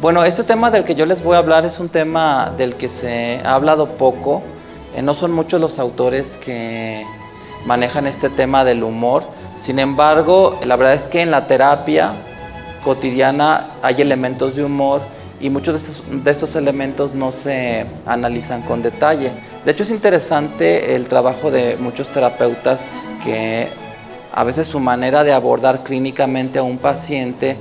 Bueno, este tema del que yo les voy a hablar es un tema del que se ha hablado poco. No son muchos los autores que manejan este tema del humor. Sin embargo, la verdad es que en la terapia cotidiana hay elementos de humor y muchos de estos elementos no se analizan con detalle. De hecho, es interesante el trabajo de muchos terapeutas que a veces su manera de abordar clínicamente a un paciente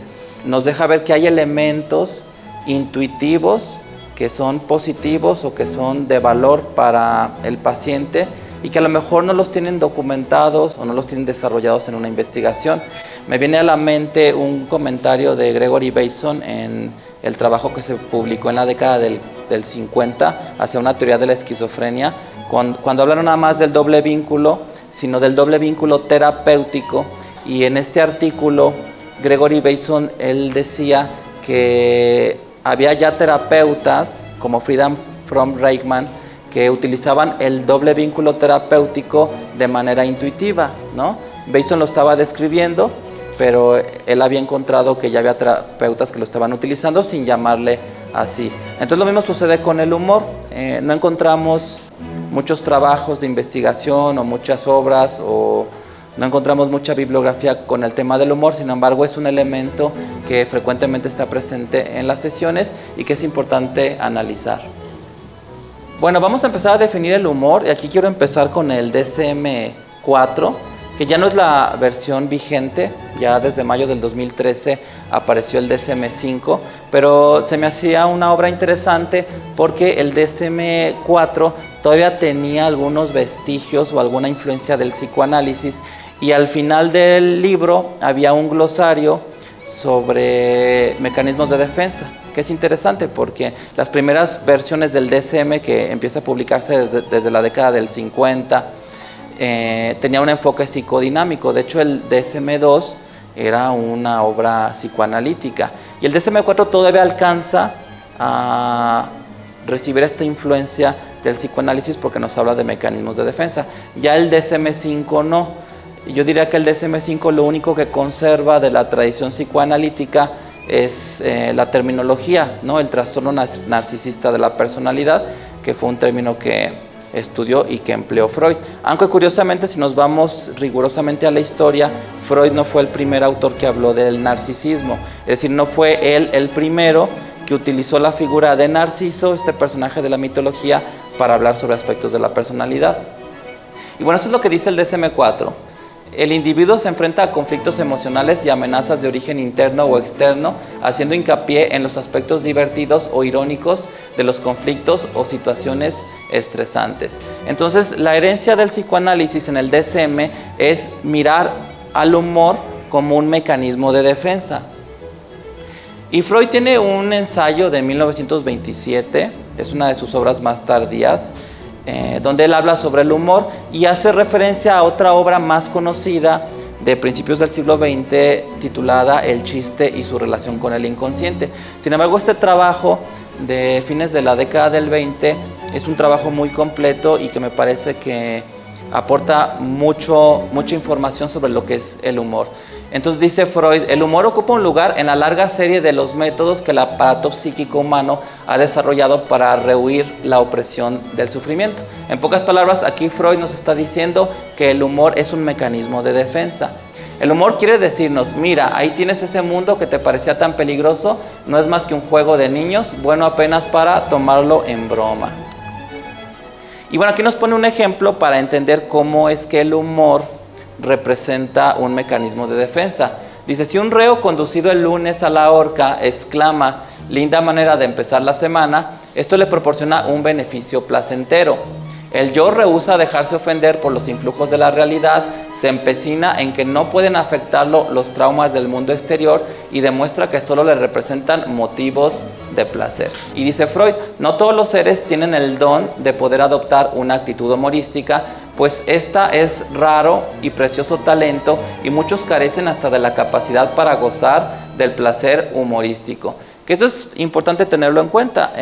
nos deja ver que hay elementos intuitivos que son positivos o que son de valor para el paciente y que a lo mejor no los tienen documentados o no los tienen desarrollados en una investigación. Me viene a la mente un comentario de Gregory Bateson en el trabajo que se publicó en la década del 50 hacia una teoría de la esquizofrenia, cuando hablaron nada más del doble vínculo, sino del doble vínculo terapéutico. Y en este artículo Gregory Bateson, él decía que había ya terapeutas como Friedan Fromm-Reichmann que utilizaban el doble vínculo terapéutico de manera intuitiva, ¿no? Bateson lo estaba describiendo, pero él había encontrado que ya había terapeutas que lo estaban utilizando sin llamarle así. Entonces lo mismo sucede con el humor. No encontramos muchos trabajos de investigación o muchas obras o no encontramos mucha bibliografía con el tema del humor, sin embargo es un elemento que frecuentemente está presente en las sesiones y que es importante analizar. Bueno, vamos a empezar a definir el humor y aquí quiero empezar con el DSM-4, que ya no es la versión vigente, ya desde mayo del 2013 apareció el DSM-5, pero se me hacía una obra interesante porque el DSM-4 todavía tenía algunos vestigios o alguna influencia del psicoanálisis y al final del libro había un glosario sobre mecanismos de defensa, que es interesante porque las primeras versiones del DSM, que empieza a publicarse desde la década del 50, tenía un enfoque psicodinámico. De hecho, el DSM-2 era una obra psicoanalítica y el DSM-4 todavía alcanza a recibir esta influencia del psicoanálisis porque nos habla de mecanismos de defensa. Ya el DSM-5 no. Yo diría que el DSM-5 lo único que conserva de la tradición psicoanalítica es la terminología, ¿no? El trastorno narcisista de la personalidad, que fue un término que estudió y que empleó Freud. Aunque curiosamente, si nos vamos rigurosamente a la historia, Freud no fue el primer autor que habló del narcisismo, es decir, no fue él el primero que utilizó la figura de Narciso, este personaje de la mitología, para hablar sobre aspectos de la personalidad. Y bueno, eso es lo que dice el DSM-4. El individuo se enfrenta a conflictos emocionales y amenazas de origen interno o externo, haciendo hincapié en los aspectos divertidos o irónicos de los conflictos o situaciones estresantes. Entonces, la herencia del psicoanálisis en el DSM es mirar al humor como un mecanismo de defensa. Y Freud tiene un ensayo de 1927, es una de sus obras más tardías, donde él habla sobre el humor y hace referencia a otra obra más conocida de principios del siglo XX titulada El chiste y su relación con el inconsciente. Sin embargo, este trabajo de fines de la década del 20 es un trabajo muy completo y que me parece que aporta mucha información sobre lo que es el humor. Entonces dice Freud, el humor ocupa un lugar en la larga serie de los métodos que el aparato psíquico humano ha desarrollado para rehuir la opresión del sufrimiento. En pocas palabras, aquí Freud nos está diciendo que el humor es un mecanismo de defensa. El humor quiere decirnos, mira, ahí tienes ese mundo que te parecía tan peligroso, no es más que un juego de niños, bueno apenas para tomarlo en broma. Y bueno, aquí nos pone un ejemplo para entender cómo es que el humor representa un mecanismo de defensa. Dice, si un reo conducido el lunes a la horca exclama, linda manera de empezar la semana, esto le proporciona un beneficio placentero. El yo rehúsa dejarse ofender por los influjos de la realidad, se empecina en que no pueden afectarlo los traumas del mundo exterior y demuestra que solo le representan motivos de placer. Y dice Freud, no todos los seres tienen el don de poder adoptar una actitud humorística, pues esta es raro y precioso talento y muchos carecen hasta de la capacidad para gozar del placer humorístico. Que esto es importante tenerlo en cuenta.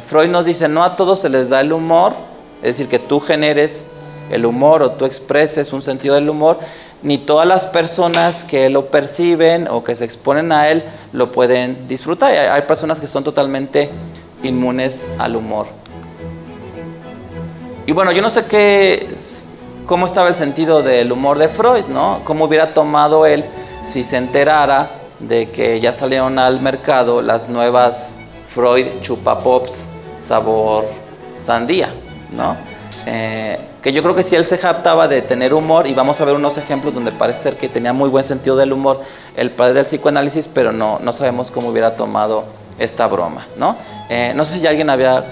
Freud nos dice, no a todos se les da el humor, es decir, que tú generes el humor o tú expreses un sentido del humor, ni todas las personas que lo perciben o que se exponen a él lo pueden disfrutar. Hay personas que son totalmente inmunes al humor. Y bueno, yo no sé cómo estaba el sentido del humor de Freud, ¿no? Cómo hubiera tomado él si se enterara de que ya salieron al mercado las nuevas Freud Chupa Pops sabor sandía, ¿no? Que yo creo que sí él se jactaba de tener humor, y vamos a ver unos ejemplos donde parece ser que tenía muy buen sentido del humor el padre del psicoanálisis, pero no sabemos cómo hubiera tomado esta broma, ¿no? No sé si alguien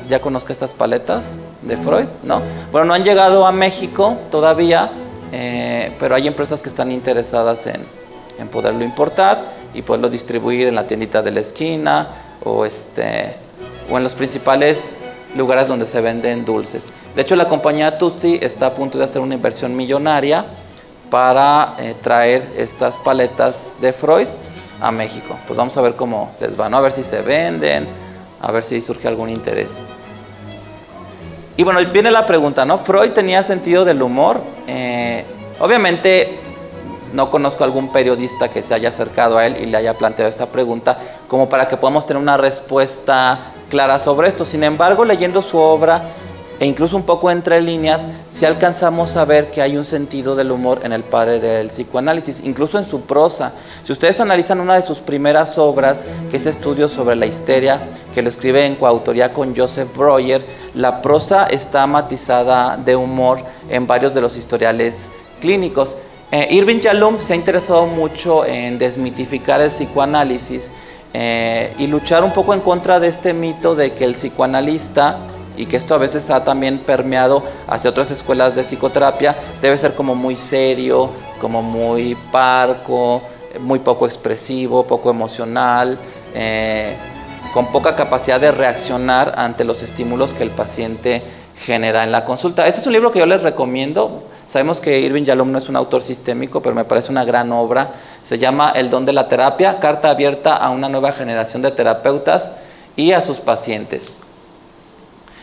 ya conozca estas paletas de Freud, ¿no? Bueno, no han llegado a México todavía, pero hay empresas que están interesadas en poderlo importar y poderlo distribuir en la tiendita de la esquina o en los principales lugares donde se venden dulces. De hecho, la compañía Tutsi está a punto de hacer una inversión millonaria para traer estas paletas de Freud a México. Pues vamos a ver cómo les va, ¿no? A ver si se venden, a ver si surge algún interés. Y bueno, viene la pregunta, ¿no? ¿Freud tenía sentido del humor? Obviamente no conozco algún periodista que se haya acercado a él y le haya planteado esta pregunta como para que podamos tener una respuesta clara sobre esto. Sin embargo, leyendo su obra e incluso un poco entre líneas, sí alcanzamos a ver que hay un sentido del humor en el padre del psicoanálisis, incluso en su prosa. Si ustedes analizan una de sus primeras obras, que es Estudios sobre la histeria, que lo escribe en coautoría con Joseph Breuer, la prosa está matizada de humor en varios de los historiales clínicos. Irving Yalom se ha interesado mucho en desmitificar el psicoanálisis y luchar un poco en contra de este mito de que el psicoanalista, y que esto a veces ha también permeado hacia otras escuelas de psicoterapia, debe ser como muy serio, como muy parco, muy poco expresivo, poco emocional, con poca capacidad de reaccionar ante los estímulos que el paciente genera en la consulta. Este es un libro que yo les recomiendo. Sabemos que Irving Yalom no es un autor sistémico, pero me parece una gran obra. Se llama El don de la terapia, carta abierta a una nueva generación de terapeutas y a sus pacientes.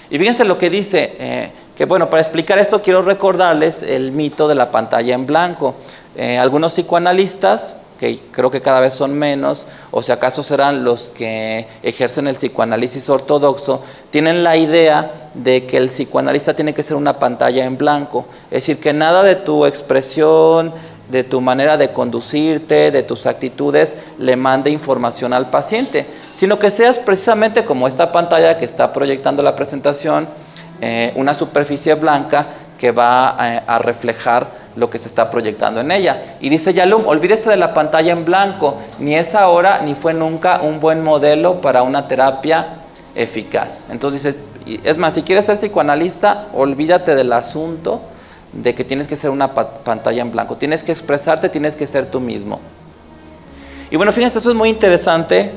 Y fíjense lo que dice, que bueno, para explicar esto quiero recordarles el mito de la pantalla en blanco. Algunos psicoanalistas, que creo que cada vez son menos, o si acaso serán los que ejercen el psicoanálisis ortodoxo, tienen la idea de que el psicoanalista tiene que ser una pantalla en blanco. Es decir, que nada de tu expresión, de tu manera de conducirte, de tus actitudes, le mande información al paciente, sino que seas precisamente como esta pantalla que está proyectando la presentación, una superficie blanca que va a reflejar lo que se está proyectando en ella. Y dice Yalom, olvídese de la pantalla en blanco, ni es ahora ni fue nunca un buen modelo para una terapia eficaz. Entonces dice, es más, si quieres ser psicoanalista, olvídate del asunto de que tienes que ser una pantalla en blanco, tienes que expresarte, tienes que ser tú mismo. Y bueno, fíjense, esto es muy interesante,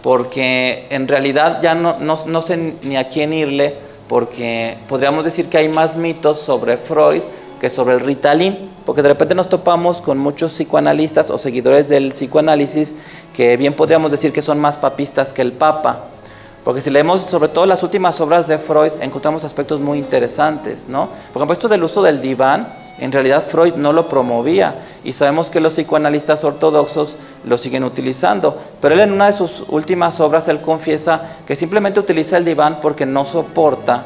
porque en realidad ya no sé ni a quién irle, porque podríamos decir que hay más mitos sobre Freud que sobre el Ritalin, porque de repente nos topamos con muchos psicoanalistas o seguidores del psicoanálisis que bien podríamos decir que son más papistas que el Papa. Porque si leemos sobre todo las últimas obras de Freud, encontramos aspectos muy interesantes, ¿no? Por ejemplo, esto del uso del diván, en realidad Freud no lo promovía, y sabemos que los psicoanalistas ortodoxos lo siguen utilizando. Pero él en una de sus últimas obras, él confiesa que simplemente utiliza el diván porque no soporta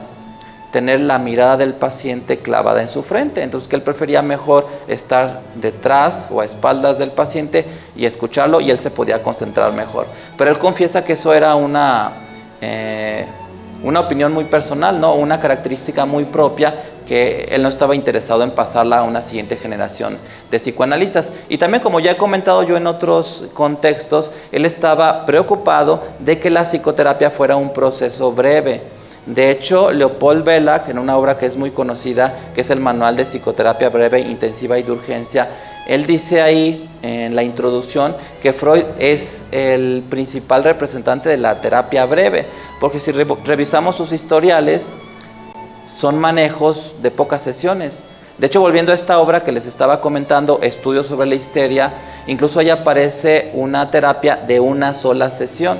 tener la mirada del paciente clavada en su frente. Entonces que él prefería mejor estar detrás o a espaldas del paciente y escucharlo, y él se podía concentrar mejor. Pero él confiesa que eso era una opinión muy personal, ¿no? Una característica muy propia, que él no estaba interesado en pasarla a una siguiente generación de psicoanalistas. Y también, como ya he comentado yo en otros contextos, él estaba preocupado de que la psicoterapia fuera un proceso breve. De hecho, Leopold Belach, en una obra que es muy conocida, que es el Manual de Psicoterapia Breve, Intensiva y de Urgencia, él dice ahí en la introducción que Freud es el principal representante de la terapia breve, porque si revisamos sus historiales, son manejos de pocas sesiones. De hecho, volviendo a esta obra que les estaba comentando, Estudios sobre la histeria, incluso ahí aparece una terapia de una sola sesión.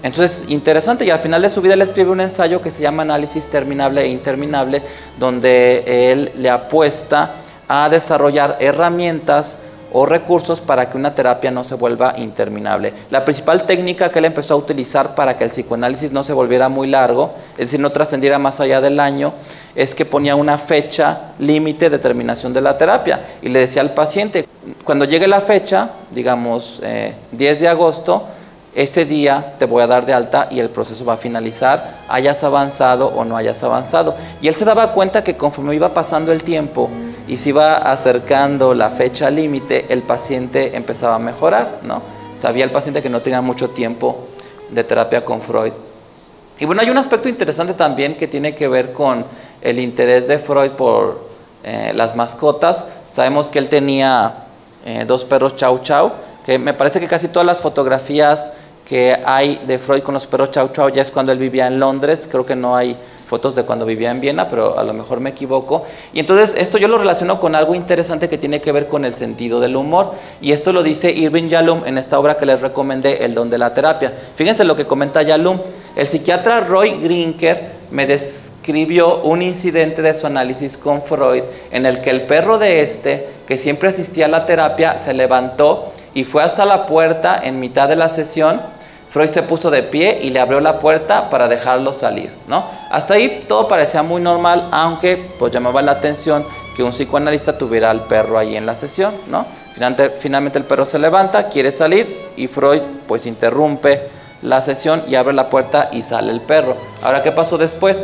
Entonces, interesante, y al final de su vida él escribe un ensayo que se llama Análisis terminable e interminable, donde él le apuesta a desarrollar herramientas o recursos para que una terapia no se vuelva interminable. La principal técnica que él empezó a utilizar para que el psicoanálisis no se volviera muy largo, es decir, no trascendiera más allá del año, es que ponía una fecha límite de terminación de la terapia y le decía al paciente, cuando llegue la fecha, digamos 10 de agosto, ese día te voy a dar de alta y el proceso va a finalizar, hayas avanzado o no hayas avanzado. Y él se daba cuenta que conforme iba pasando el tiempo y se iba acercando la fecha límite, el paciente empezaba a mejorar, ¿no? Sabía el paciente que no tenía mucho tiempo de terapia con Freud. Y bueno, hay un aspecto interesante también que tiene que ver con el interés de Freud por las mascotas. Sabemos que él tenía 2 perros Chow Chow, que me parece que casi todas las fotografías que hay de Freud con los perros Chow Chow ya es cuando él vivía en Londres. Creo que no hay fotos de cuando vivía en Viena, pero a lo mejor me equivoco. Y entonces esto yo lo relaciono con algo interesante que tiene que ver con el sentido del humor. Y esto lo dice Irving Yalom en esta obra que les recomendé, El don de la terapia. Fíjense lo que comenta Yalom. El psiquiatra Roy Grinker me describió un incidente de su análisis con Freud en el que el perro de que siempre asistía a la terapia, se levantó y fue hasta la puerta en mitad de la sesión. Freud se puso de pie y le abrió la puerta para dejarlo salir, ¿no? Hasta ahí todo parecía muy normal, aunque pues llamaba la atención que un psicoanalista tuviera al perro ahí en la sesión, ¿no? Finalmente el perro se levanta, quiere salir y Freud pues interrumpe la sesión y abre la puerta y sale el perro. Ahora, ¿qué pasó después?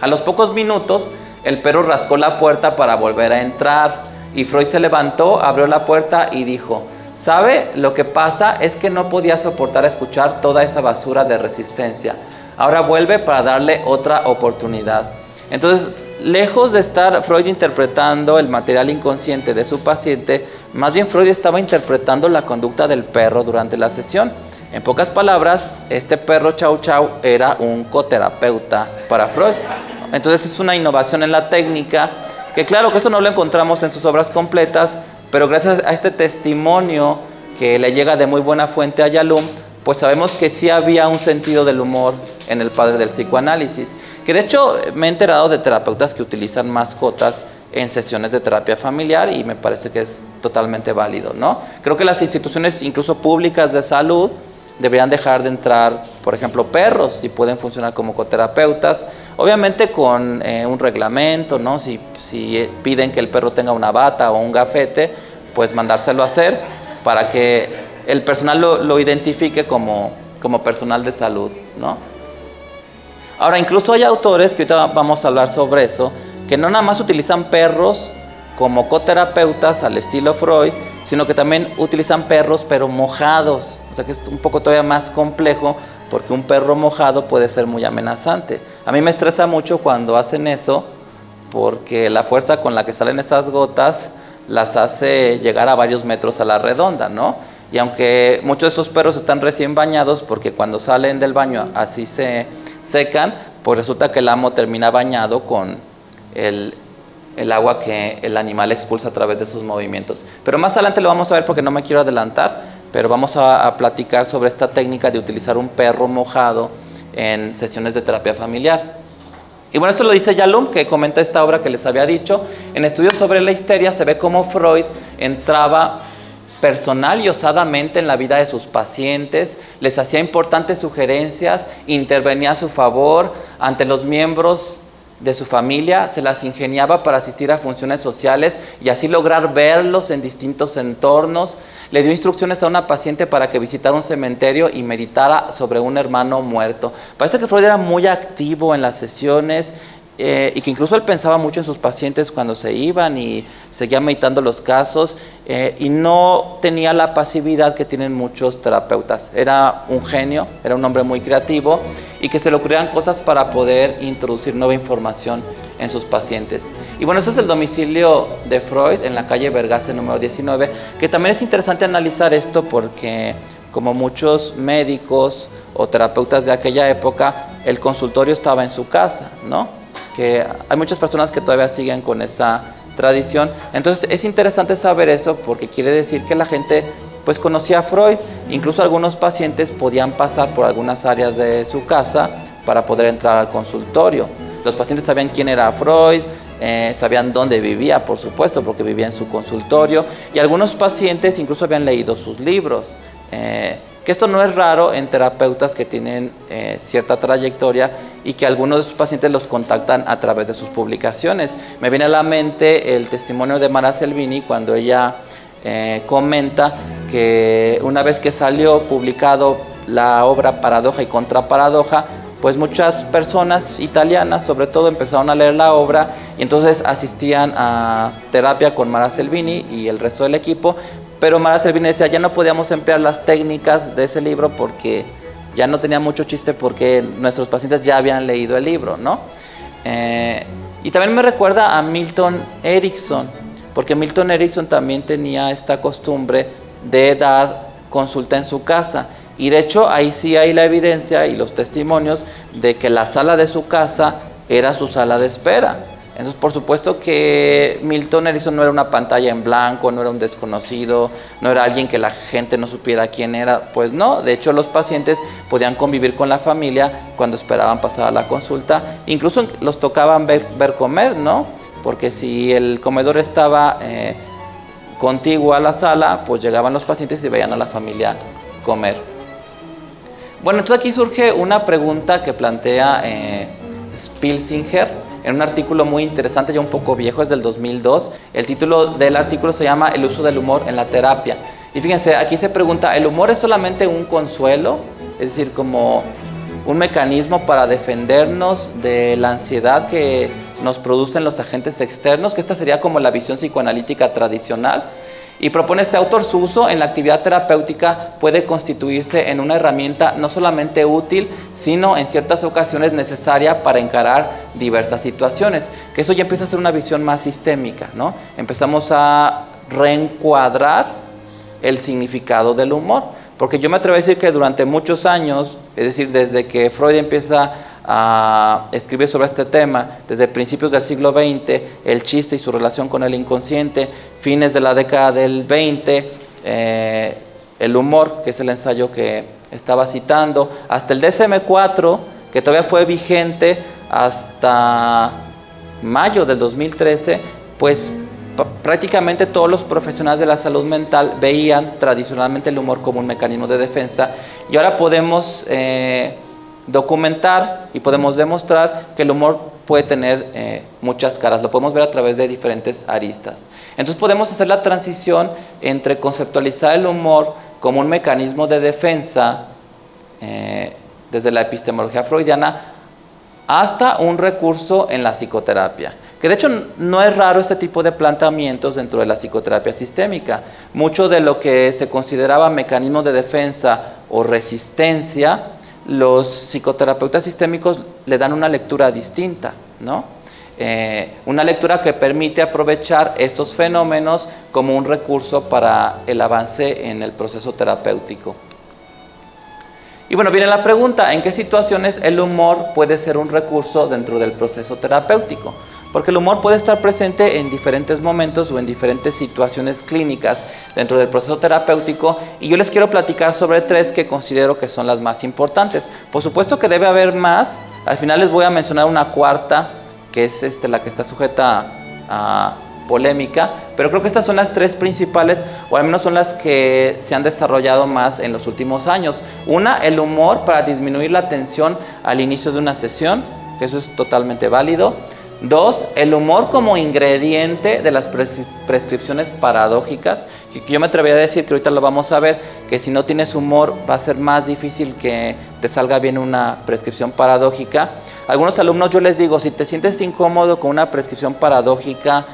A los pocos minutos el perro rascó la puerta para volver a entrar y Freud se levantó, abrió la puerta y dijo: ¿sabe? Lo que pasa es que no podía soportar escuchar toda esa basura de resistencia. Ahora vuelve para darle otra oportunidad. Entonces, lejos de estar Freud interpretando el material inconsciente de su paciente, más bien Freud estaba interpretando la conducta del perro durante la sesión. En pocas palabras, este perro Chow Chow era un coterapeuta para Freud. Entonces es una innovación en la técnica, que claro que eso no lo encontramos en sus obras completas, pero gracias a este testimonio que le llega de muy buena fuente a Yalom, pues sabemos que sí había un sentido del humor en el padre del psicoanálisis. Que de hecho me he enterado de terapeutas que utilizan mascotas en sesiones de terapia familiar y me parece que es totalmente válido, ¿no? Creo que las instituciones, incluso públicas de salud, deberían dejar de entrar, por ejemplo, perros, si pueden funcionar como coterapeutas, obviamente con un reglamento, ¿no? Si piden que el perro tenga una bata o un gafete, pues mandárselo a hacer para que el personal lo identifique como personal de salud, ¿no? Ahora, incluso hay autores, que ahorita vamos a hablar sobre eso, que no nada más utilizan perros como coterapeutas al estilo Freud, sino que también utilizan perros pero mojados. O sea que es un poco todavía más complejo, porque un perro mojado puede ser muy amenazante. A mí me estresa mucho cuando hacen eso, porque la fuerza con la que salen estas gotas las hace llegar a varios metros a la redonda, ¿no? Y aunque muchos de esos perros están recién bañados, porque cuando salen del baño así se secan, pues resulta que el amo termina bañado con el agua que el animal expulsa a través de sus movimientos. Pero más adelante lo vamos a ver porque no me quiero adelantar, pero vamos a platicar sobre esta técnica de utilizar un perro mojado en sesiones de terapia familiar. Y bueno, esto lo dice Yalom, que comenta esta obra que les había dicho. En estudios sobre la histeria se ve cómo Freud entraba personal y osadamente en la vida de sus pacientes, les hacía importantes sugerencias, intervenía a su favor ante los miembros de su familia, se las ingeniaba para asistir a funciones sociales y así lograr verlos en distintos entornos. Le dio instrucciones a una paciente para que visitara un cementerio y meditara sobre un hermano muerto. Parece que Freud era muy activo en las sesiones y que incluso él pensaba mucho en sus pacientes cuando se iban y seguía meditando los casos y no tenía la pasividad que tienen muchos terapeutas. Era un genio, era un hombre muy creativo y que se le ocurrían cosas para poder introducir nueva información en sus pacientes. Y bueno, ese es el domicilio de Freud en la calle Vergase número 19, que también es interesante analizar esto porque, como muchos médicos o terapeutas de aquella época, el consultorio estaba en su casa, ¿no? Que hay muchas personas que todavía siguen con esa tradición. Entonces es interesante saber eso porque quiere decir que la gente pues conocía a Freud. Incluso algunos pacientes podían pasar por algunas áreas de su casa para poder entrar al consultorio. Los pacientes sabían quién era Freud, sabían dónde vivía, por supuesto, porque vivía en su consultorio, y algunos pacientes incluso habían leído sus libros. Que esto no es raro en terapeutas que tienen cierta trayectoria y que algunos de sus pacientes los contactan a través de sus publicaciones. Me viene a la mente el testimonio de Mara Selvini cuando ella comenta que una vez que salió publicado la obra Paradoja y Contraparadoja, pues muchas personas italianas sobre todo empezaron a leer la obra y entonces asistían a terapia con Mara Selvini y el resto del equipo, pero Mara Selvini decía ya no podíamos emplear las técnicas de ese libro porque ya no tenía mucho chiste porque nuestros pacientes ya habían leído el libro, ¿no? Y también me recuerda a Milton Erickson, porque Milton Erickson también tenía esta costumbre de dar consulta en su casa. Y de hecho ahí sí hay la evidencia y los testimonios de que la sala de su casa era su sala de espera. Entonces por supuesto que Milton Erickson no era una pantalla en blanco, no era un desconocido, no era alguien que la gente no supiera quién era. Pues no, de hecho los pacientes podían convivir con la familia cuando esperaban pasar a la consulta. Incluso los tocaban ver comer, ¿no? Porque si el comedor estaba contiguo a la sala, pues llegaban los pacientes y veían a la familia comer. Bueno, entonces aquí surge una pregunta que plantea Spilsinger en un artículo muy interesante, ya un poco viejo, es del 2002. El título del artículo se llama El uso del humor en la terapia. Y fíjense, aquí se pregunta, ¿el humor es solamente un consuelo? Es decir, como un mecanismo para defendernos de la ansiedad que nos producen los agentes externos, que esta sería como la visión psicoanalítica tradicional. Y propone este autor, su uso en la actividad terapéutica puede constituirse en una herramienta no solamente útil, sino en ciertas ocasiones necesaria para encarar diversas situaciones. Que eso ya empieza a ser una visión más sistémica, ¿no? Empezamos a reencuadrar el significado del humor. Porque yo me atrevo a decir que durante muchos años, es decir, desde que Freud empieza a escribir sobre este tema, desde principios del siglo XX, el chiste y su relación con el inconsciente, fines de la década del 20, el humor, que es el ensayo que estaba citando, hasta el DSM-4, que todavía fue vigente hasta mayo del 2013, pues prácticamente todos los profesionales de la salud mental veían tradicionalmente el humor como un mecanismo de defensa, y ahora podemos documentar y podemos demostrar que el humor puede tener muchas caras, lo podemos ver a través de diferentes aristas. Entonces podemos hacer la transición entre conceptualizar el humor como un mecanismo de defensa desde la epistemología freudiana hasta un recurso en la psicoterapia. Que de hecho no es raro este tipo de planteamientos dentro de la psicoterapia sistémica. Mucho de lo que se consideraba mecanismos de defensa o resistencia, los psicoterapeutas sistémicos le dan una lectura distinta, ¿no? Una lectura que permite aprovechar estos fenómenos como un recurso para el avance en el proceso terapéutico. Y bueno, viene la pregunta, ¿en qué situaciones el humor puede ser un recurso dentro del proceso terapéutico? Porque el humor puede estar presente en diferentes momentos o en diferentes situaciones clínicas dentro del proceso terapéutico, y yo les quiero platicar sobre 3 que considero que son las más importantes. Por supuesto que debe haber más, al final les voy a mencionar una 4ª, que es la que está sujeta a polémica, pero creo que estas son las 3 principales, o al menos son las que se han desarrollado más en los últimos años. Una, el humor para disminuir la tensión al inicio de una sesión, que eso es totalmente válido. 2, el humor como ingrediente de las prescripciones paradójicas. Yo me atrevería a decir, que ahorita lo vamos a ver, que si no tienes humor va a ser más difícil que te salga bien una prescripción paradójica. A algunos alumnos yo les digo, si te sientes incómodo con una prescripción paradójica,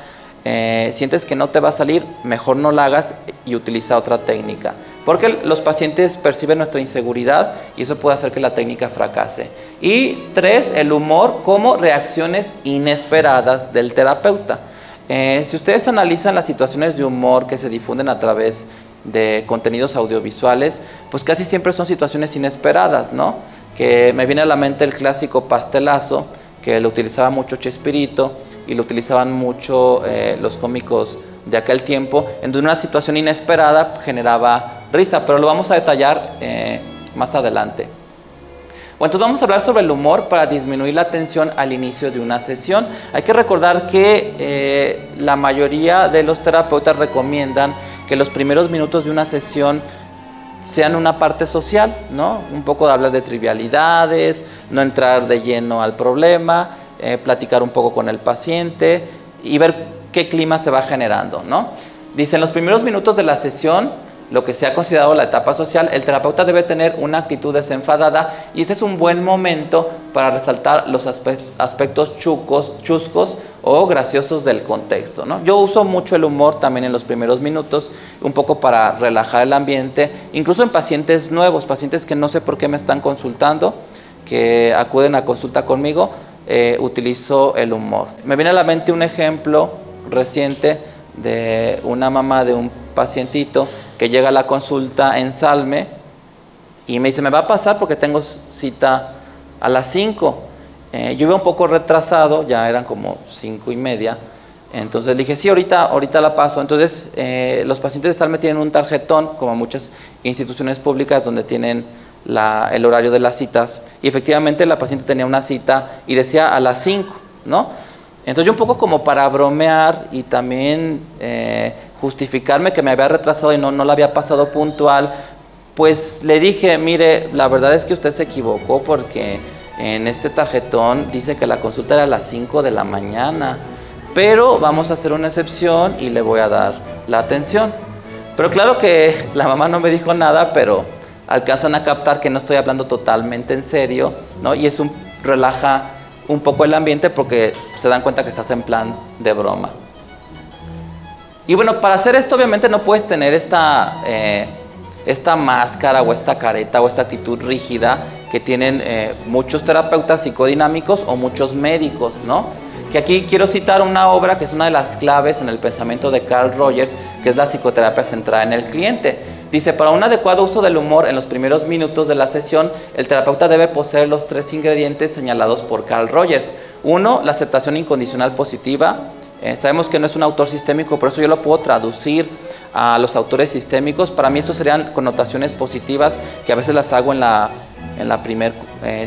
sientes que no te va a salir, mejor no la hagas y utiliza otra técnica. Porque los pacientes perciben nuestra inseguridad y eso puede hacer que la técnica fracase. Y 3, el humor como reacciones inesperadas del terapeuta. Si ustedes analizan las situaciones de humor que se difunden a través de contenidos audiovisuales, pues casi siempre son situaciones inesperadas, ¿no? Que me viene a la mente el clásico pastelazo, que lo utilizaba mucho Chespirito y lo utilizaban mucho los cómicos de aquel tiempo, en donde una situación inesperada generaba risa, pero lo vamos a detallar más adelante. Bueno, entonces vamos a hablar sobre el humor para disminuir la tensión al inicio de una sesión. Hay que recordar que la mayoría de los terapeutas recomiendan que los primeros minutos de una sesión sean una parte social, ¿no? Un poco de hablar de trivialidades, no entrar de lleno al problema, platicar un poco con el paciente y ver qué clima se va generando, ¿no? Dice, en los primeros minutos de la sesión, lo que se ha considerado la etapa social, el terapeuta debe tener una actitud desenfadada y este es un buen momento para resaltar los aspectos chuscos o graciosos del contexto, ¿no? Yo uso mucho el humor también en los primeros minutos, un poco para relajar el ambiente, incluso en pacientes nuevos, pacientes que no sé por qué me están consultando, que acuden a consulta conmigo, utilizo el humor. Me viene a la mente un ejemplo reciente de una mamá de un pacientito que llega a la consulta en Salme y me dice, me va a pasar porque tengo cita a las 5. Yo iba un poco retrasado, ya eran como 5:30, entonces le dije, sí, ahorita la paso. Entonces los pacientes de Salme tienen un tarjetón, como muchas instituciones públicas donde tienen el horario de las citas, y efectivamente la paciente tenía una cita y decía a las 5, ¿no? Entonces yo un poco como para bromear y también justificarme que me había retrasado y no la había pasado puntual, pues le dije, mire, la verdad es que usted se equivocó porque en este tarjetón dice que la consulta era a las 5 de la mañana, pero vamos a hacer una excepción y le voy a dar la atención. Pero claro que la mamá no me dijo nada, pero alcanzan a captar que no estoy hablando totalmente en serio, ¿no? Y es relaja un poco el ambiente porque se dan cuenta que estás en plan de broma. Y bueno, para hacer esto obviamente no puedes tener esta máscara o esta careta o esta actitud rígida que tienen muchos terapeutas psicodinámicos o muchos médicos, ¿no? Que aquí quiero citar una obra que es una de las claves en el pensamiento de Carl Rogers, que es la psicoterapia centrada en el cliente. Dice, para un adecuado uso del humor en los primeros minutos de la sesión, el terapeuta debe poseer los 3 ingredientes señalados por Carl Rogers. 1, la aceptación incondicional positiva. Sabemos que no es un autor sistémico, por eso yo lo puedo traducir a los autores sistémicos. Para mí estos serían connotaciones positivas que a veces las hago en la primer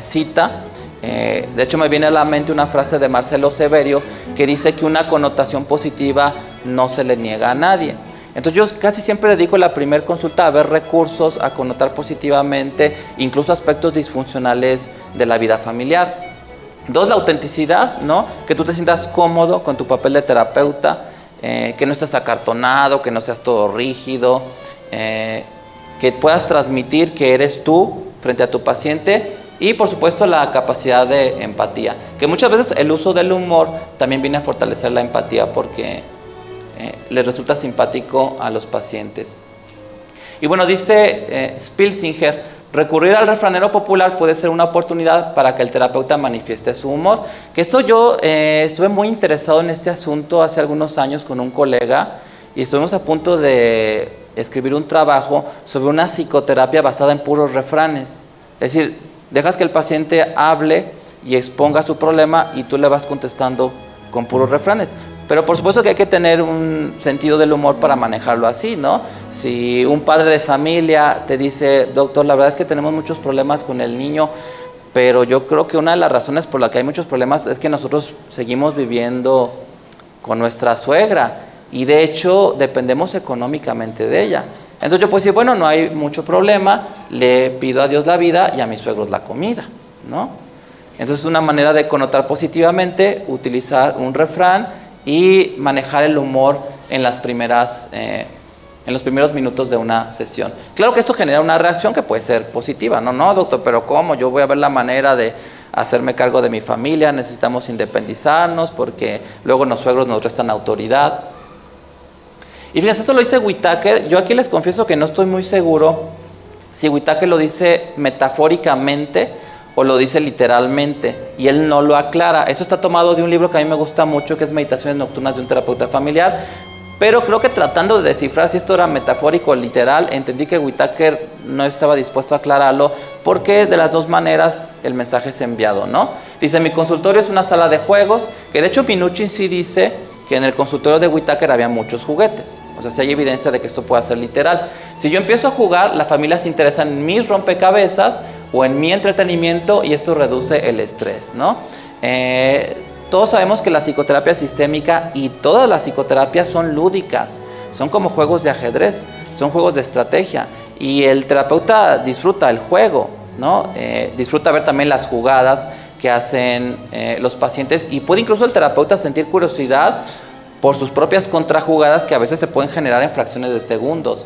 cita. De hecho me viene a la mente una frase de Marcelo Severio que dice que una connotación positiva no se le niega a nadie. Entonces yo casi siempre dedico la primera consulta a ver recursos, a connotar positivamente, incluso aspectos disfuncionales de la vida familiar. 2, la autenticidad, ¿no? Que tú te sientas cómodo con tu papel de terapeuta, que no estés acartonado, que no seas todo rígido, que puedas transmitir que eres tú frente a tu paciente. Y por supuesto la capacidad de empatía, que muchas veces el uso del humor también viene a fortalecer la empatía porque les resulta simpático a los pacientes. Y bueno, dice Spilsinger, recurrir al refranero popular puede ser una oportunidad para que el terapeuta manifieste su humor. Que esto yo estuve muy interesado en este asunto hace algunos años con un colega y estuvimos a punto de escribir un trabajo sobre una psicoterapia basada en puros refranes. Es decir, dejas que el paciente hable y exponga su problema y tú le vas contestando con puros refranes. Pero por supuesto que hay que tener un sentido del humor para manejarlo así, ¿no? Si un padre de familia te dice, doctor, la verdad es que tenemos muchos problemas con el niño, pero yo creo que una de las razones por las que hay muchos problemas es que nosotros seguimos viviendo con nuestra suegra y de hecho dependemos económicamente de ella. Entonces yo puedo decir, bueno, no hay mucho problema, le pido a Dios la vida y a mis suegros la comida, ¿no? Entonces es una manera de connotar positivamente, utilizar un refrán y manejar el humor en los primeros minutos de una sesión. Claro que esto genera una reacción que puede ser positiva, no, doctor, pero ¿cómo? Yo voy a ver la manera de hacerme cargo de mi familia, necesitamos independizarnos porque luego los suegros nos restan autoridad. Y fíjense, esto lo dice Whitaker. Yo aquí les confieso que no estoy muy seguro si Whitaker lo dice metafóricamente o lo dice literalmente, y él no lo aclara. Eso está tomado de un libro que a mí me gusta mucho, que es Meditaciones Nocturnas de un Terapeuta Familiar, pero creo que tratando de descifrar si esto era metafórico o literal, entendí que Whitaker no estaba dispuesto a aclararlo, porque de las dos maneras el mensaje es enviado, ¿no? Dice, mi consultorio es una sala de juegos, que de hecho Minuchin sí dice que en el consultorio de Whitaker había muchos juguetes. O sea, sí hay evidencia de que esto pueda ser literal. Si yo empiezo a jugar, la familia se interesa en mis rompecabezas, o en mi entretenimiento y esto reduce el estrés, ¿no? Todos sabemos que la psicoterapia sistémica y todas las psicoterapias son lúdicas, son como juegos de ajedrez, son juegos de estrategia y el terapeuta disfruta el juego, ¿no? Disfruta ver también las jugadas que hacen los pacientes y puede incluso el terapeuta sentir curiosidad por sus propias contrajugadas que a veces se pueden generar en fracciones de segundos.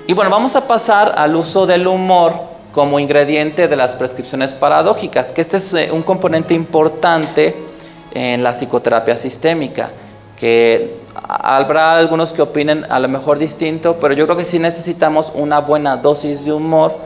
Y bueno, vamos a pasar al uso del humor como ingrediente de las prescripciones paradójicas, que este es un componente importante en la psicoterapia sistémica, que habrá algunos que opinen a lo mejor distinto, pero yo creo que sí necesitamos una buena dosis de humor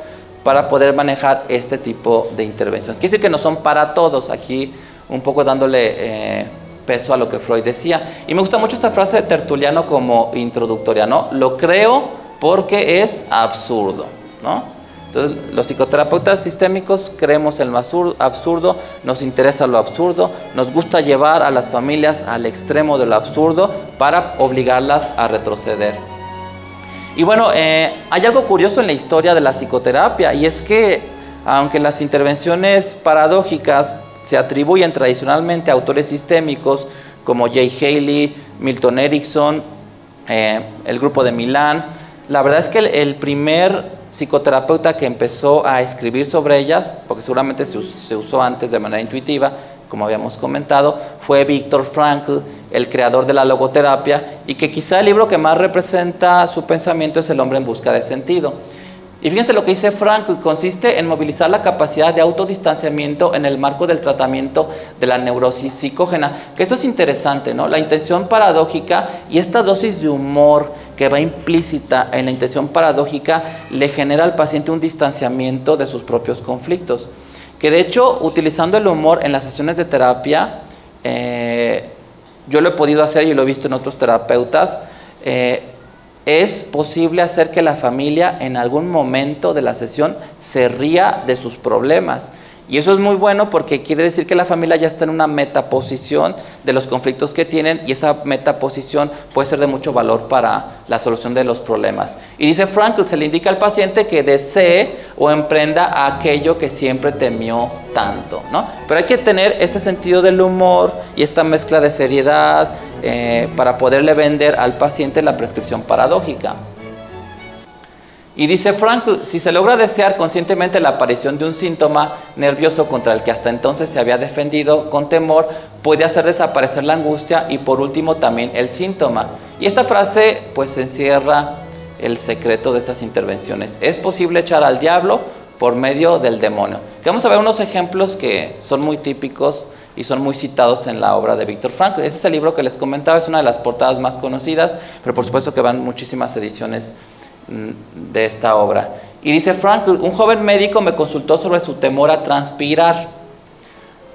para poder manejar este tipo de intervenciones. Quiere decir que no son para todos, aquí un poco dándole peso a lo que Freud decía. Y me gusta mucho esta frase de Tertuliano como introductoria, ¿no? Lo creo porque es absurdo, ¿no? Entonces, los psicoterapeutas sistémicos creemos en lo absurdo, nos interesa lo absurdo, nos gusta llevar a las familias al extremo de lo absurdo para obligarlas a retroceder. Y bueno, hay algo curioso en la historia de la psicoterapia y es que, aunque las intervenciones paradójicas se atribuyen tradicionalmente a autores sistémicos como Jay Haley, Milton Erickson, el grupo de Milán, la verdad es que el primer psicoterapeuta que empezó a escribir sobre ellas, porque seguramente se usó antes de manera intuitiva, como habíamos comentado, fue Viktor Frankl, el creador de la logoterapia, y que quizá el libro que más representa su pensamiento es El hombre en busca de sentido. Y fíjense lo que dice Frankl, consiste en movilizar la capacidad de autodistanciamiento en el marco del tratamiento de la neurosis psicógena, que esto es interesante, ¿no? La intención paradójica y esta dosis de humor que va implícita en la intención paradójica le genera al paciente un distanciamiento de sus propios conflictos, que de hecho utilizando el humor en las sesiones de terapia, yo lo he podido hacer y lo he visto en otros terapeutas, es posible hacer que la familia en algún momento de la sesión se ría de sus problemas. Y eso es muy bueno porque quiere decir que la familia ya está en una metaposición de los conflictos que tienen y esa metaposición puede ser de mucho valor para la solución de los problemas. Y dice Frankl, se le indica al paciente que desee o emprenda aquello que siempre temió tanto, ¿no? Pero hay que tener este sentido del humor y esta mezcla de seriedad para poderle vender al paciente la prescripción paradójica. Y dice Frankl, si se logra desear conscientemente la aparición de un síntoma nervioso contra el que hasta entonces se había defendido con temor, puede hacer desaparecer la angustia y por último también el síntoma. Y esta frase pues encierra el secreto de estas intervenciones. Es posible echar al diablo por medio del demonio. Que vamos a ver unos ejemplos que son muy típicos y son muy citados en la obra de Viktor Frankl. Ese es el libro que les comentaba, es una de las portadas más conocidas, pero por supuesto que van muchísimas ediciones de esta obra. Y dice Frankl, un joven médico me consultó sobre su temor a transpirar.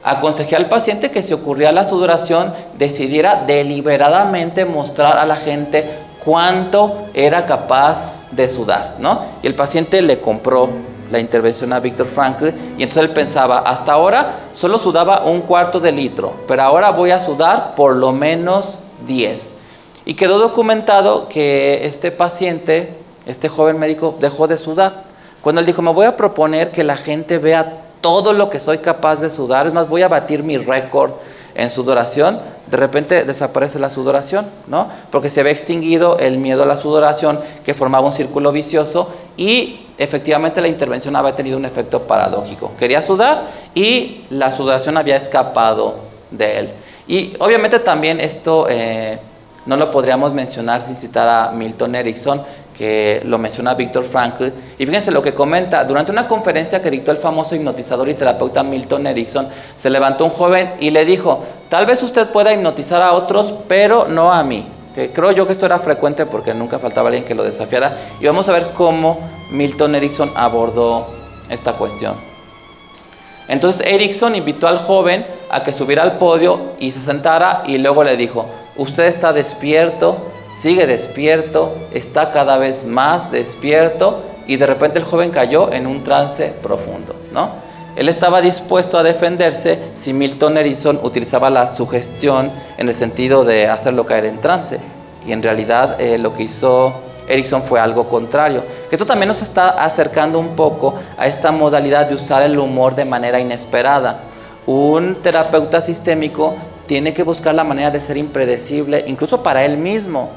Aconsejé al paciente que si ocurría la sudoración, decidiera deliberadamente mostrar a la gente cuánto era capaz de sudar, ¿no? Y el paciente le compró la intervención a Viktor Frankl y entonces él pensaba, hasta ahora solo sudaba 1/4 de litro, pero ahora voy a sudar por lo menos 10. Y quedó documentado que este paciente, este joven médico, dejó de sudar. Cuando él dijo, me voy a proponer que la gente vea todo lo que soy capaz de sudar, es más, voy a batir mi récord en sudoración, de repente desaparece la sudoración, ¿no? Porque se había extinguido el miedo a la sudoración que formaba un círculo vicioso y efectivamente la intervención había tenido un efecto paradójico. Quería sudar y la sudoración había escapado de él. Y obviamente también esto no lo podríamos mencionar sin citar a Milton Erickson, que lo menciona Viktor Frankl, y fíjense lo que comenta. Durante una conferencia que dictó el famoso hipnotizador y terapeuta Milton Erickson, se levantó un joven y le dijo, tal vez usted pueda hipnotizar a otros, pero no a mí. Que creo yo que esto era frecuente porque nunca faltaba alguien que lo desafiara, y vamos a ver cómo Milton Erickson abordó esta cuestión. Entonces Erickson invitó al joven a que subiera al podio y se sentara, y luego le dijo, usted está despierto, sigue despierto, está cada vez más despierto, y de repente el joven cayó en un trance profundo, ¿no? Él estaba dispuesto a defenderse si Milton Erickson utilizaba la sugestión en el sentido de hacerlo caer en trance, y en realidad lo que hizo Erikson fue algo contrario. Esto también nos está acercando un poco a esta modalidad de usar el humor de manera inesperada. Un terapeuta sistémico tiene que buscar la manera de ser impredecible, incluso para él mismo.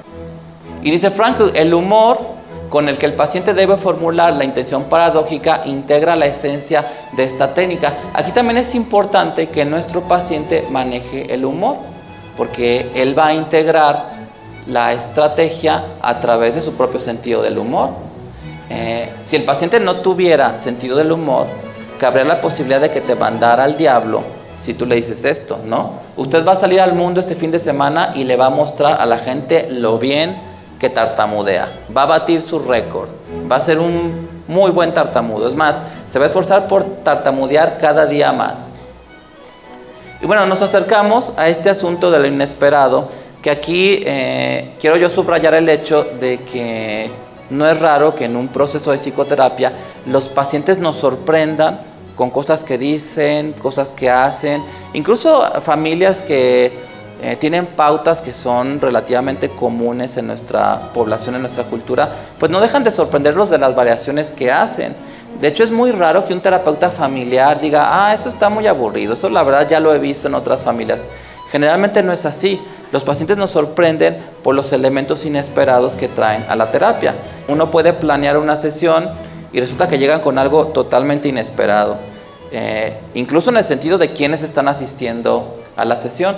Y dice Frankl, el humor con el que el paciente debe formular la intención paradójica integra la esencia de esta técnica. Aquí también es importante que nuestro paciente maneje el humor, porque él va a integrar la estrategia a través de su propio sentido del humor. Si el paciente no tuviera sentido del humor, cabría la posibilidad de que te mandara al diablo si tú le dices esto, ¿no? Usted va a salir al mundo este fin de semana y le va a mostrar a la gente lo bien que tartamudea, va a batir su récord, va a ser un muy buen tartamudo, es más, se va a esforzar por tartamudear cada día más. Y bueno, nos acercamos a este asunto de lo inesperado, que aquí quiero yo subrayar el hecho de que no es raro que en un proceso de psicoterapia los pacientes nos sorprendan con cosas que dicen, cosas que hacen, incluso familias que tienen pautas que son relativamente comunes en nuestra población, en nuestra cultura, pues no dejan de sorprenderlos de las variaciones que hacen. De hecho, es muy raro que un terapeuta familiar diga, esto está muy aburrido, esto la verdad ya lo he visto en otras familias. Generalmente no es así. Los pacientes nos sorprenden por los elementos inesperados que traen a la terapia. Uno puede planear una sesión y resulta que llegan con algo totalmente inesperado, incluso en el sentido de quiénes están asistiendo a la sesión.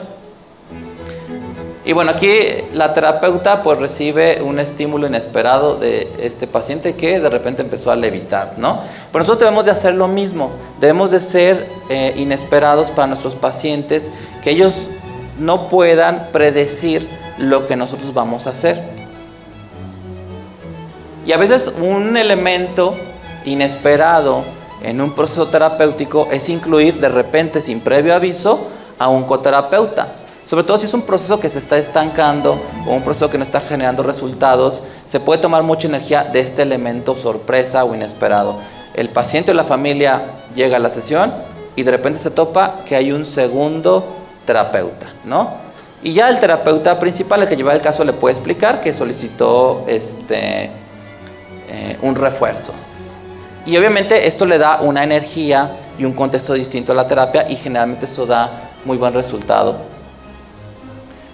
Y bueno, aquí la terapeuta pues recibe un estímulo inesperado de este paciente que de repente empezó a levitar, ¿no? Pero nosotros debemos de hacer lo mismo, debemos de ser inesperados para nuestros pacientes, que ellos no puedan predecir lo que nosotros vamos a hacer. Y a veces un elemento inesperado en un proceso terapéutico es incluir de repente, sin previo aviso, a un coterapeuta. Sobre todo si es un proceso que se está estancando o un proceso que no está generando resultados, se puede tomar mucha energía de este elemento sorpresa o inesperado. El paciente o la familia llega a la sesión y de repente se topa que hay un segundo terapeuta, ¿no? Y ya el terapeuta principal, el que lleva el caso, le puede explicar que solicitó un refuerzo. Y obviamente esto le da una energía y un contexto distinto a la terapia y generalmente esto da muy buen resultado.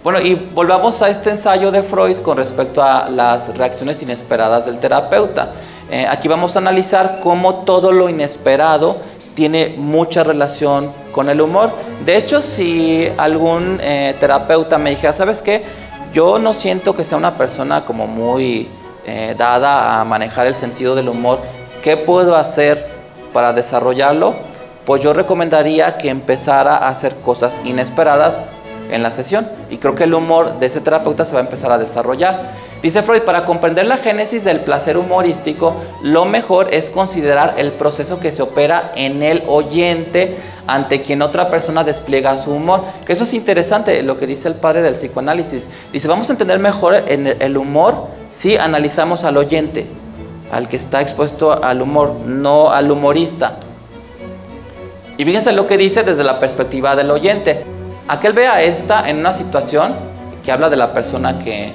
Bueno, y volvamos a este ensayo de Freud con respecto a las reacciones inesperadas del terapeuta. Aquí vamos a analizar cómo todo lo inesperado tiene mucha relación con el humor. De hecho, si algún terapeuta me dijera, ¿sabes qué? Yo no siento que sea una persona como muy dada a manejar el sentido del humor, ¿qué puedo hacer para desarrollarlo? Pues yo recomendaría que empezara a hacer cosas inesperadas en la sesión, y creo que el humor de ese terapeuta se va a empezar a desarrollar. Dice Freud, para comprender la génesis del placer humorístico, lo mejor es considerar el proceso que se opera en el oyente ante quien otra persona despliega su humor. Que eso es interesante, lo que dice el padre del psicoanálisis. Dice, vamos a entender mejor el humor si analizamos al oyente, al que está expuesto al humor, no al humorista. Y fíjense lo que dice desde la perspectiva del oyente. Aquel ve a esta en una situación que habla de la persona que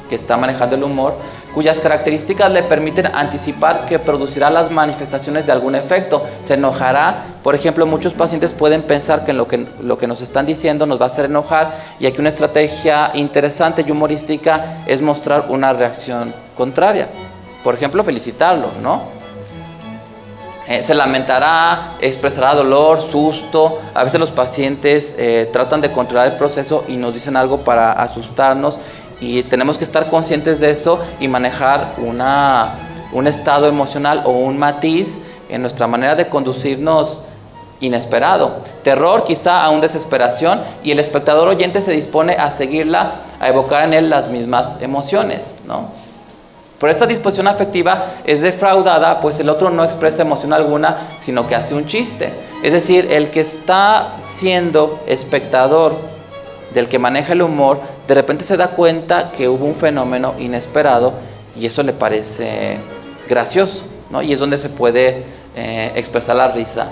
está manejando el humor, cuyas características le permiten anticipar que producirá las manifestaciones de algún efecto. Se enojará. Por ejemplo, muchos pacientes pueden pensar que lo que nos están diciendo nos va a hacer enojar, y aquí una estrategia interesante y humorística es mostrar una reacción contraria. Por ejemplo, felicitarlo, ¿no? Se lamentará, expresará dolor, susto. A veces los pacientes tratan de controlar el proceso y nos dicen algo para asustarnos, y tenemos que estar conscientes de eso y manejar un estado emocional o un matiz en nuestra manera de conducirnos inesperado. Terror, quizá aún desesperación, y el espectador oyente se dispone a seguirla, a evocar en él las mismas emociones, ¿no? Pero esta disposición afectiva es defraudada, pues el otro no expresa emoción alguna, sino que hace un chiste. Es decir, el que está siendo espectador del que maneja el humor, de repente se da cuenta que hubo un fenómeno inesperado y eso le parece gracioso, ¿no? Y es donde se puede expresar la risa.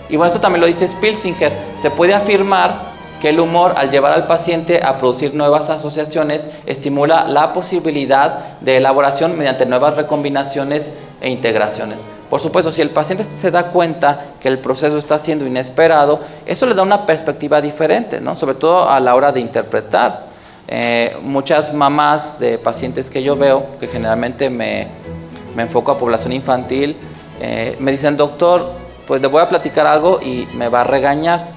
Y bueno, esto también lo dice Spilsinger. Se puede afirmar que el humor, al llevar al paciente a producir nuevas asociaciones, estimula la posibilidad de elaboración mediante nuevas recombinaciones e integraciones. Por supuesto, si el paciente se da cuenta que el proceso está siendo inesperado, eso le da una perspectiva diferente, ¿no? Sobre todo a la hora de interpretar. Muchas mamás de pacientes que yo veo, que generalmente me enfoco a población infantil, me dicen: doctor, pues le voy a platicar algo y me va a regañar.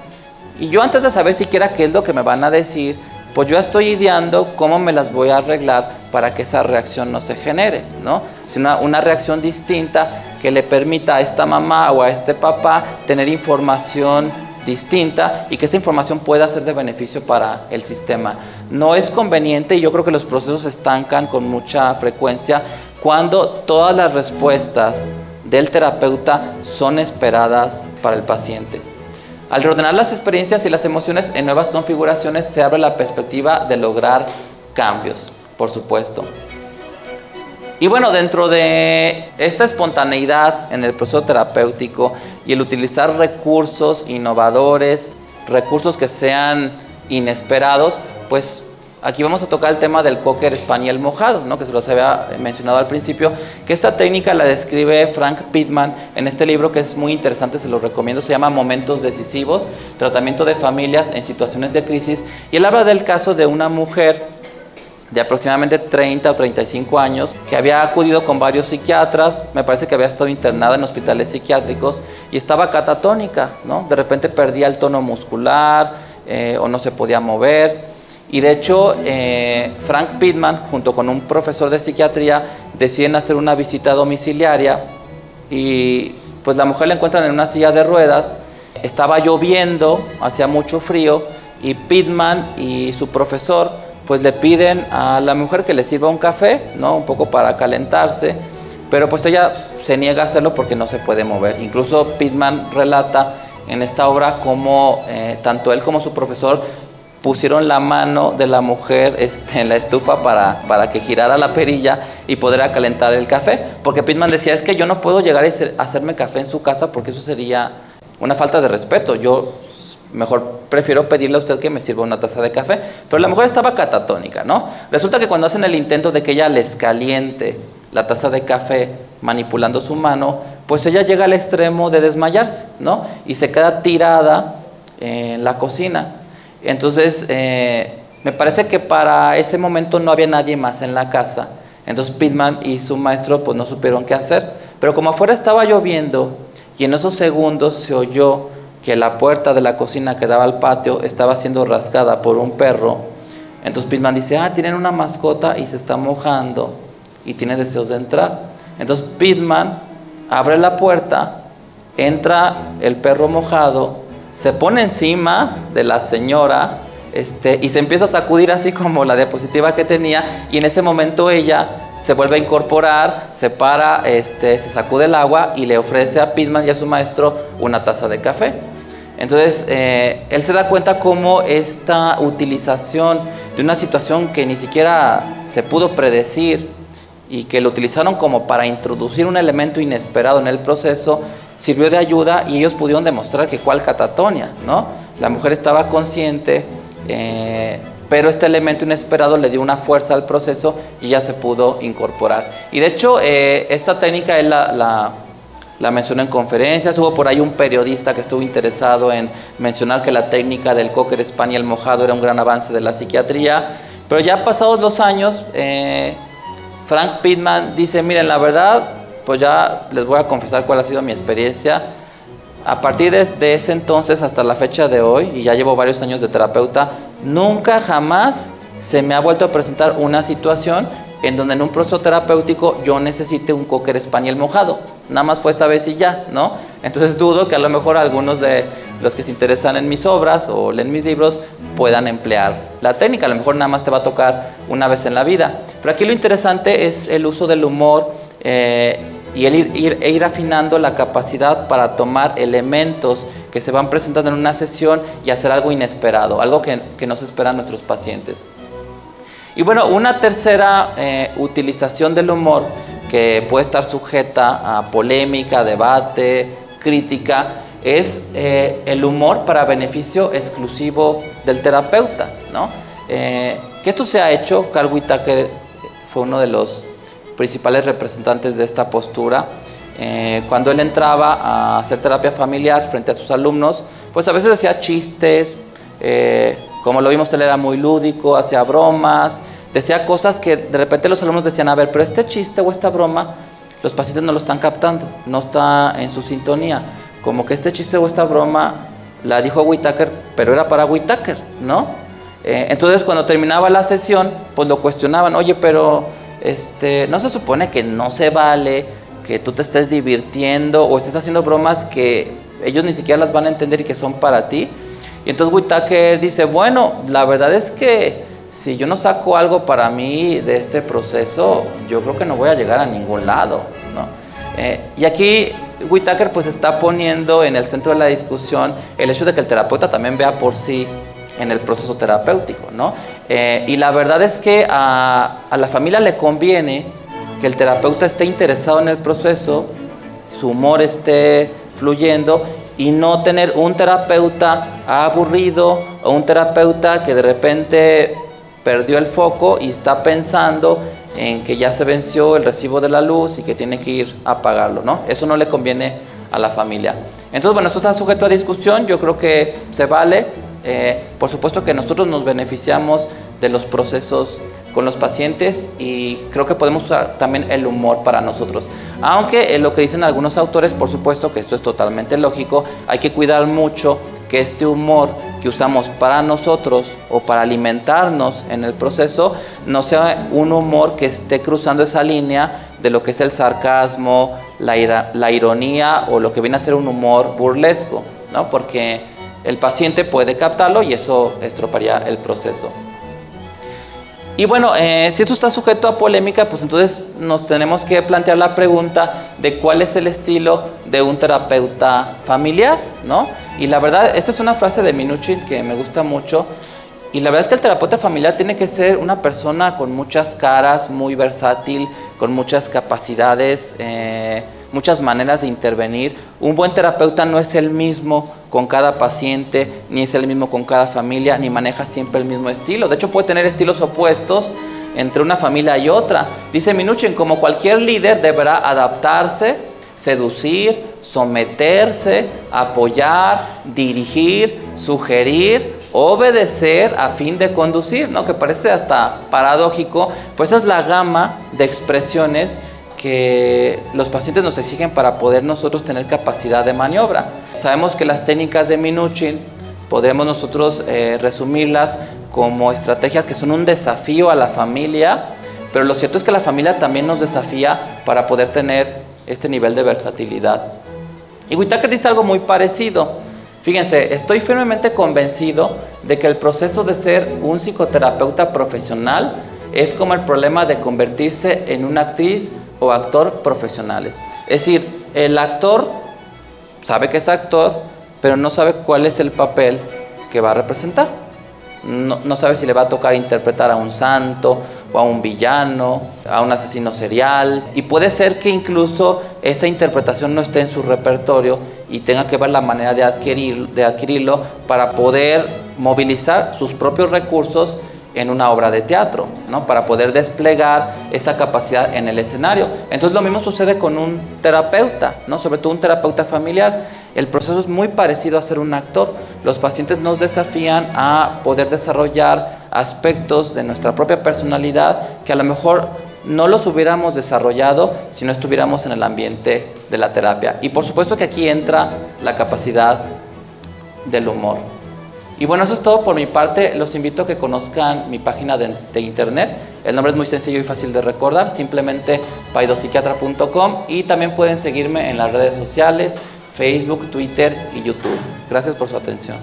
Y yo, antes de saber siquiera qué es lo que me van a decir, pues yo estoy ideando cómo me las voy a arreglar para que esa reacción no se genere, ¿no? Es una reacción distinta que le permita a esta mamá o a este papá tener información distinta y que esta información pueda ser de beneficio para el sistema. No es conveniente, y yo creo que los procesos se estancan con mucha frecuencia cuando todas las respuestas del terapeuta son esperadas para el paciente. Al reordenar las experiencias y las emociones en nuevas configuraciones, se abre la perspectiva de lograr cambios, por supuesto. Y bueno, dentro de esta espontaneidad en el proceso terapéutico y el utilizar recursos innovadores, recursos que sean inesperados, pues aquí vamos a tocar el tema del Cocker Spaniel mojado, ¿no? Que se los había mencionado al principio, que esta técnica la describe Frank Pittman en este libro que es muy interesante, se lo recomiendo, se llama Momentos Decisivos, Tratamiento de Familias en Situaciones de Crisis, y él habla del caso de una mujer de aproximadamente 30 o 35 años, que había acudido con varios psiquiatras, me parece que había estado internada en hospitales psiquiátricos, y estaba catatónica, ¿no? De repente perdía el tono muscular, o no se podía mover. Y de hecho, Frank Pittman, junto con un profesor de psiquiatría, deciden hacer una visita domiciliaria, y pues la mujer la encuentran en una silla de ruedas. Estaba lloviendo, hacía mucho frío, y Pittman y su profesor pues le piden a la mujer que le sirva un café, ¿no? Un poco para calentarse, pero pues ella se niega a hacerlo porque no se puede mover. Incluso Pittman relata en esta obra cómo tanto él como su profesor pusieron la mano de la mujer en la estufa para que girara la perilla y poder calentar el café, porque Pittman decía: es que yo no puedo llegar a hacerme café en su casa porque eso sería una falta de respeto, yo mejor prefiero pedirle a usted que me sirva una taza de café. Pero la mujer estaba catatónica, ¿no? Resulta que cuando hacen el intento de que ella les caliente la taza de café manipulando su mano, pues ella llega al extremo de desmayarse, ¿no? Y se queda tirada en la cocina. Entonces, me parece que para ese momento no había nadie más en la casa. Entonces Pittman y su maestro pues no supieron qué hacer. Pero como afuera estaba lloviendo y en esos segundos se oyó que la puerta de la cocina que daba al patio estaba siendo rascada por un perro, entonces Pittman dice: tienen una mascota y se está mojando y tiene deseos de entrar. Entonces Pittman abre la puerta, entra el perro mojado, se pone encima de la señora y se empieza a sacudir así como la diapositiva que tenía, y en ese momento ella se vuelve a incorporar, se para, se sacude el agua y le ofrece a Pittman y a su maestro una taza de café. Entonces, él se da cuenta cómo esta utilización de una situación que ni siquiera se pudo predecir y que lo utilizaron como para introducir un elemento inesperado en el proceso, sirvió de ayuda, y ellos pudieron demostrar que cuál catatonia, ¿no? La mujer estaba consciente, pero este elemento inesperado le dio una fuerza al proceso y ya se pudo incorporar. Y de hecho, esta técnica él la mencionó en conferencias. Hubo por ahí un periodista que estuvo interesado en mencionar que la técnica del Cocker Spaniel mojado era un gran avance de la psiquiatría, pero ya pasados los años, Frank Pittman dice: miren, la verdad, pues ya les voy a confesar cuál ha sido mi experiencia. A partir de ese entonces hasta la fecha de hoy, y ya llevo varios años de terapeuta, nunca jamás se me ha vuelto a presentar una situación en donde en un proceso terapéutico yo necesite un Cocker Spaniel mojado. Nada más fue esta vez y ya, ¿no? Entonces dudo que a lo mejor algunos de los que se interesan en mis obras o leen mis libros puedan emplear la técnica. A lo mejor nada más te va a tocar una vez en la vida. Pero aquí lo interesante es el uso del humor, y el ir afinando la capacidad para tomar elementos que se van presentando en una sesión y hacer algo inesperado, algo que nos esperan nuestros pacientes. Y bueno, una tercera utilización del humor que puede estar sujeta a polémica, debate, crítica, es el humor para beneficio exclusivo del terapeuta, ¿no? Que esto se ha hecho. Carl Whitaker fue uno de los principales representantes de esta postura. Cuando él entraba a hacer terapia familiar frente a sus alumnos, pues a veces hacía chistes, como lo vimos, él era muy lúdico, hacía bromas, decía cosas que de repente los alumnos decían, a ver, pero este chiste o esta broma, los pacientes no lo están captando, no está en su sintonía, como que este chiste o esta broma la dijo Whitaker, pero era para Whitaker, ¿no? Entonces cuando terminaba la sesión, pues lo cuestionaban, oye, pero no se supone que no se vale que tú te estés divirtiendo o estés haciendo bromas que ellos ni siquiera las van a entender y que son para ti. Y entonces Whitaker dice, bueno, la verdad es que si yo no saco algo para mí de este proceso, yo creo que no voy a llegar a ningún lado, ¿no? Y aquí Whitaker pues está poniendo en el centro de la discusión el hecho de que el terapeuta también vea por sí en el proceso terapéutico, ¿no? Y la verdad es que a la familia le conviene que el terapeuta esté interesado en el proceso, su humor esté fluyendo y no tener un terapeuta aburrido o un terapeuta que de repente perdió el foco y está pensando en que ya se venció el recibo de la luz y que tiene que ir a pagarlo, ¿no? Eso no le conviene a la familia. Entonces, bueno, esto está sujeto a discusión, yo creo que se vale. Por supuesto que nosotros nos beneficiamos de los procesos con los pacientes y creo que podemos usar también el humor para nosotros. Aunque lo que dicen algunos autores, por supuesto que esto es totalmente lógico, hay que cuidar mucho que este humor que usamos para nosotros o para alimentarnos en el proceso no sea un humor que esté cruzando esa línea de lo que es el sarcasmo, la ironía o lo que viene a ser un humor burlesco, ¿no? Porque el paciente puede captarlo y eso estropearía el proceso. Y bueno, si esto está sujeto a polémica, pues entonces nos tenemos que plantear la pregunta de cuál es el estilo de un terapeuta familiar, ¿no? Y la verdad, esta es una frase de Minuchin que me gusta mucho. Y la verdad es que el terapeuta familiar tiene que ser una persona con muchas caras, muy versátil, con muchas capacidades, muchas maneras de intervenir. Un buen terapeuta no es el mismo con cada paciente, ni es el mismo con cada familia, ni maneja siempre el mismo estilo. De hecho, puede tener estilos opuestos entre una familia y otra. Dice Minuchin, como cualquier líder deberá adaptarse, seducir, someterse, apoyar, dirigir, sugerir, obedecer a fin de conducir, ¿no? Que parece hasta paradójico, pues esa es la gama de expresiones que los pacientes nos exigen para poder nosotros tener capacidad de maniobra. Sabemos que las técnicas de Minuchin podemos nosotros resumirlas como estrategias que son un desafío a la familia, pero lo cierto es que la familia también nos desafía para poder tener este nivel de versatilidad. Y Whitaker dice algo muy parecido. Fíjense, estoy firmemente convencido de que el proceso de ser un psicoterapeuta profesional es como el problema de convertirse en una actriz o actor profesionales. Es decir, el actor sabe que es actor, pero no sabe cuál es el papel que va a representar. No sabe si le va a tocar interpretar a un santo o a un villano, a un asesino serial, y puede ser que incluso esa interpretación no esté en su repertorio y tenga que ver la manera de adquirirlo para poder movilizar sus propios recursos en una obra de teatro, ¿no? Para poder desplegar esa capacidad en el escenario. Entonces lo mismo sucede con un terapeuta, ¿no? Sobre todo un terapeuta familiar. El proceso es muy parecido a ser un actor. Los pacientes nos desafían a poder desarrollar aspectos de nuestra propia personalidad que a lo mejor no los hubiéramos desarrollado si no estuviéramos en el ambiente de la terapia. Y por supuesto que aquí entra la capacidad del humor. Y bueno, eso es todo por mi parte. Los invito a que conozcan mi página de internet. El nombre es muy sencillo y fácil de recordar, simplemente paidopsiquiatra.com, y también pueden seguirme en las redes sociales, Facebook, Twitter y YouTube. Gracias por su atención.